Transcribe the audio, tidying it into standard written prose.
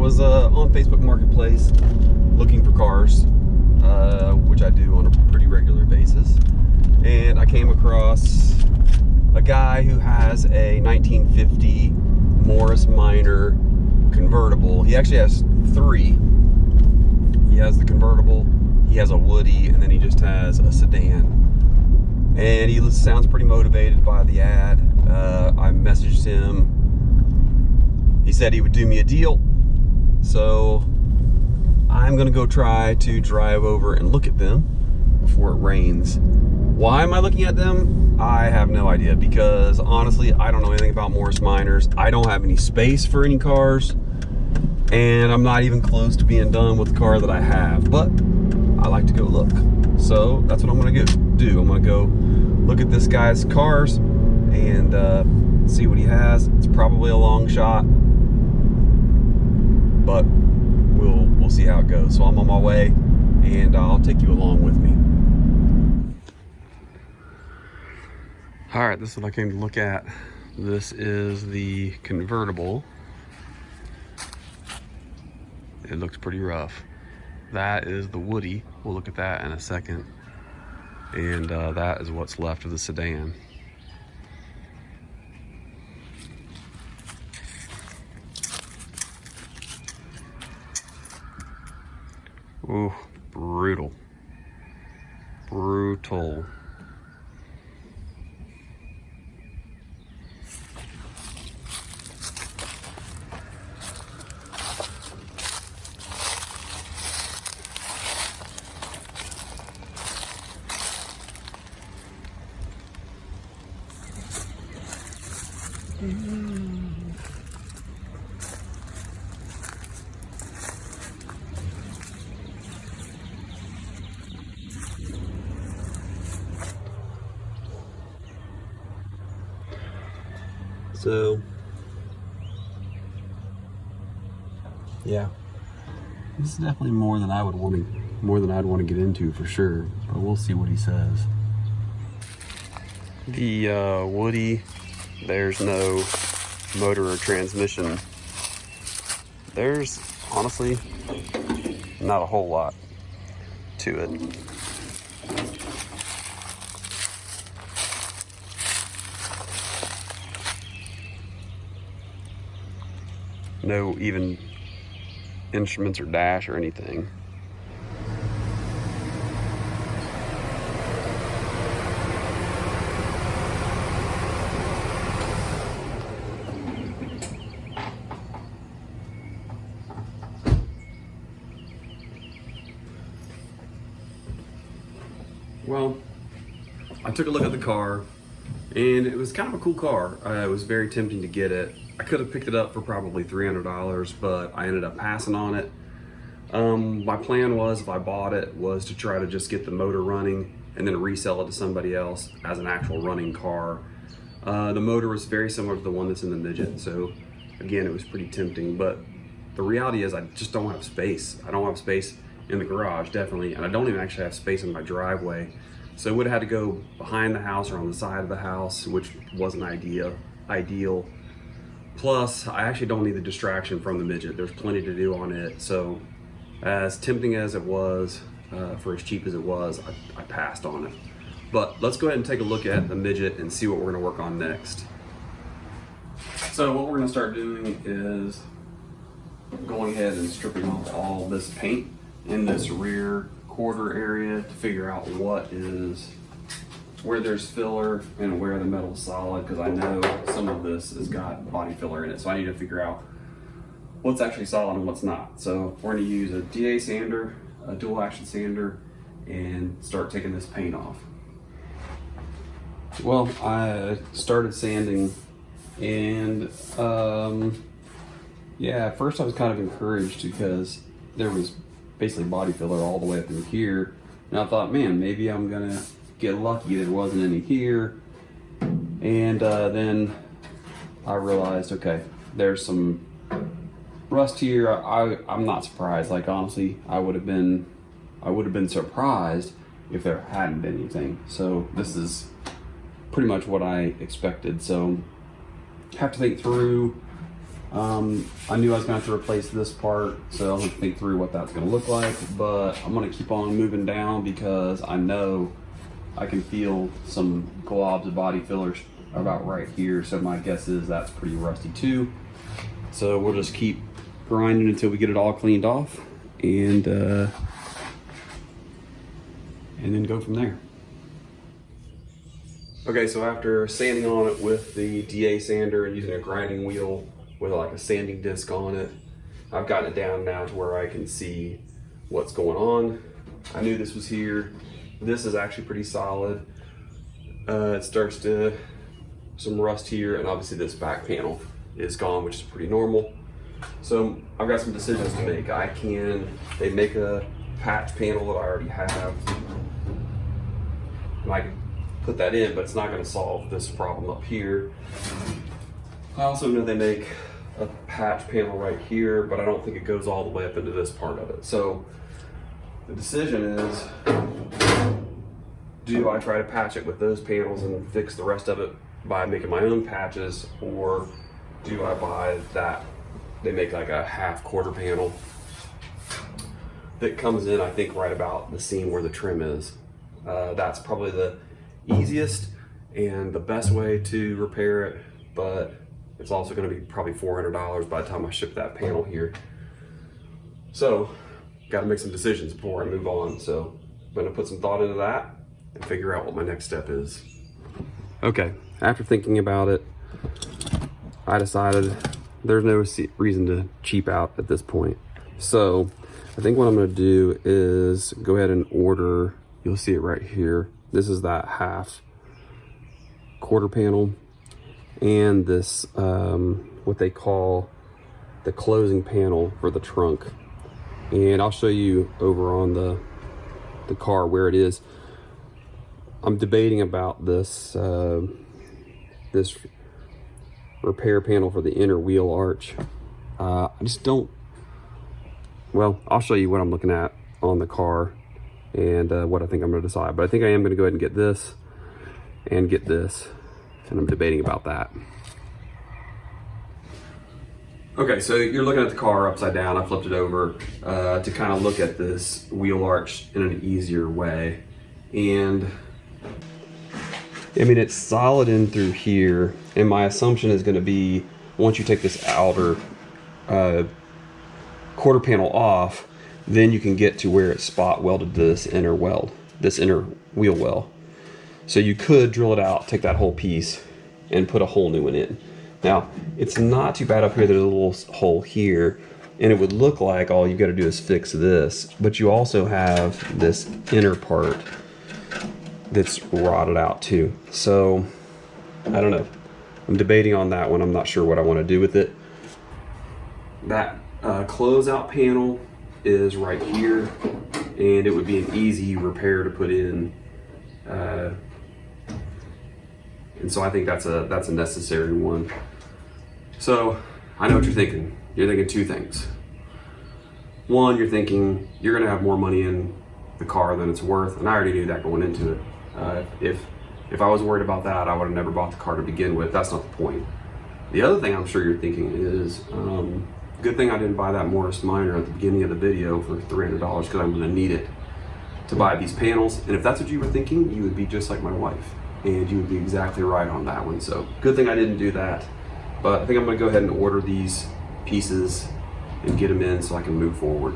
was on Facebook Marketplace looking for cars, which I do on a pretty regular basis, and I came across a guy who has a 1950 Morris Minor convertible. He actually has three. He has the convertible, he has a Woody, and then he just has a sedan. And he sounds pretty motivated by the ad. I messaged him. He said he would do me a deal. So I'm gonna go try to drive over and look at them before it rains. Why am I looking at them? I have no idea, because honestly, I don't know anything about Morris Minors. I don't have any space for any cars, and I'm not even close to being done with the car that I have, but I like to go look. So that's what I'm gonna do. I'm gonna go look at this guy's cars and see what he has. It's probably a long shot, but we'll see how it goes. So I'm on my way, and I'll take you along with me. All right, this is what I came to look at. This is the convertible. It looks pretty rough. That is the Woody. We'll look at that in a second. And that is what's left of the sedan. Ooh, brutal. Brutal. So, yeah, this is definitely more than I'd want to get into for sure. But we'll see what he says. The Woody, there's no motor or transmission. There's honestly not a whole lot to it. No even instruments or dash or anything. Well, I took a look at the car, and it was kind of a cool car. It was very tempting to get it. I could have picked it up for probably $300, but I ended up passing on it. My plan was, if I bought it, was to try to just get the motor running and then resell it to somebody else as an actual running car. The motor was very similar to the one that's in the Midget, so again, it was pretty tempting, but the reality is I just don't have space. I don't have space in the garage, definitely, and I don't even actually have space in my driveway. So it would have had to go behind the house or on the side of the house, which wasn't ideal. Plus, I actually don't need the distraction from the Midget. There's plenty to do on it. So as tempting as it was, for as cheap as it was, I passed on it. But let's go ahead and take a look at the Midget and see what we're gonna work on next. So what we're gonna start doing is going ahead and stripping off all this paint in this rear quarter area to figure out where there's filler and where the metal's solid, because I know some of this has got body filler in it, so I need to figure out what's actually solid and what's not. So we're going to use a DA sander, a dual action sander, and start taking this paint off. Well, I started sanding, and yeah, at first I was kind of encouraged because there was basically body filler all the way up in here, and I thought, man, maybe I'm gonna get lucky there wasn't any here. And then I realized, okay, there's some rust here. I'm not surprised. Like, honestly, I would have been surprised if there hadn't been anything. So this is pretty much what I expected. So have to think through I knew I was gonna have to replace this part, so I'm gonna think through what that's gonna look like, but I'm gonna keep on moving down because I know I can feel some globs of body fillers about right here, so my guess is that's pretty rusty too. So we'll just keep grinding until we get it all cleaned off, and then go from there. Okay, so after sanding on it with the DA sander and using a grinding wheel with like a sanding disc on it, I've gotten it down now to where I can see what's going on. I knew this was here. This is actually pretty solid. It starts to some rust here, and obviously this back panel is gone, which is pretty normal. So I've got some decisions to make. They make a patch panel that I already have, and I can put that in, but it's not going to solve this problem up here. I also know they make a patch panel right here, but I don't think it goes all the way up into this part of it. So the decision is, do I try to patch it with those panels and fix the rest of it by making my own patches, or do I buy that? They make like a half quarter panel that comes in, I think, right about the seam where the trim is. That's probably the easiest and the best way to repair it, but it's also going to be probably $400 by the time I ship that panel here. So got to make some decisions before I move on. So I'm going to put some thought into that and figure out what my next step is. Okay, after thinking about it, I decided there's no reason to cheap out at this point. So I think what I'm going to do is go ahead and order, you'll see it right here. This is that half quarter panel, and this what they call the closing panel for the trunk. And I'll show you over on the car where it is. I'm debating about this this repair panel for the inner wheel arch. I just don't, well, I'll show you what I'm looking at on the car and what I think I'm going to decide. But I think I am going to go ahead and get this and get this, and I'm debating about that. Okay, so you're looking at the car upside down. I flipped it over to kind of look at this wheel arch in an easier way. And I mean, it's solid in through here, and my assumption is going to be once you take this outer quarter panel off, then you can get to where it's spot welded to this inner weld, this inner wheel well. So you could drill it out, take that whole piece, and put a whole new one in. Now, it's not too bad up here. There's a little hole here, and it would look like all you got to do is fix this, but you also have this inner part that's rotted out too. So I don't know. I'm debating on that one. I'm not sure what I want to do with it. That closeout panel is right here, and it would be an easy repair to put in. And so I think that's a necessary one. So I know what you're thinking. You're thinking two things. One, you're thinking you're gonna have more money in the car than it's worth, and I already knew that going into it. If I was worried about that, I would have never bought the car to begin with. That's not the point. The other thing I'm sure you're thinking is, good thing I didn't buy that Morris Minor at the beginning of the video for $300 because I'm gonna need it to buy these panels. And if that's what you were thinking, you would be just like my wife, and you would be exactly right on that one. So good thing I didn't do that. But I think I'm gonna go ahead and order these pieces and get them in so I can move forward.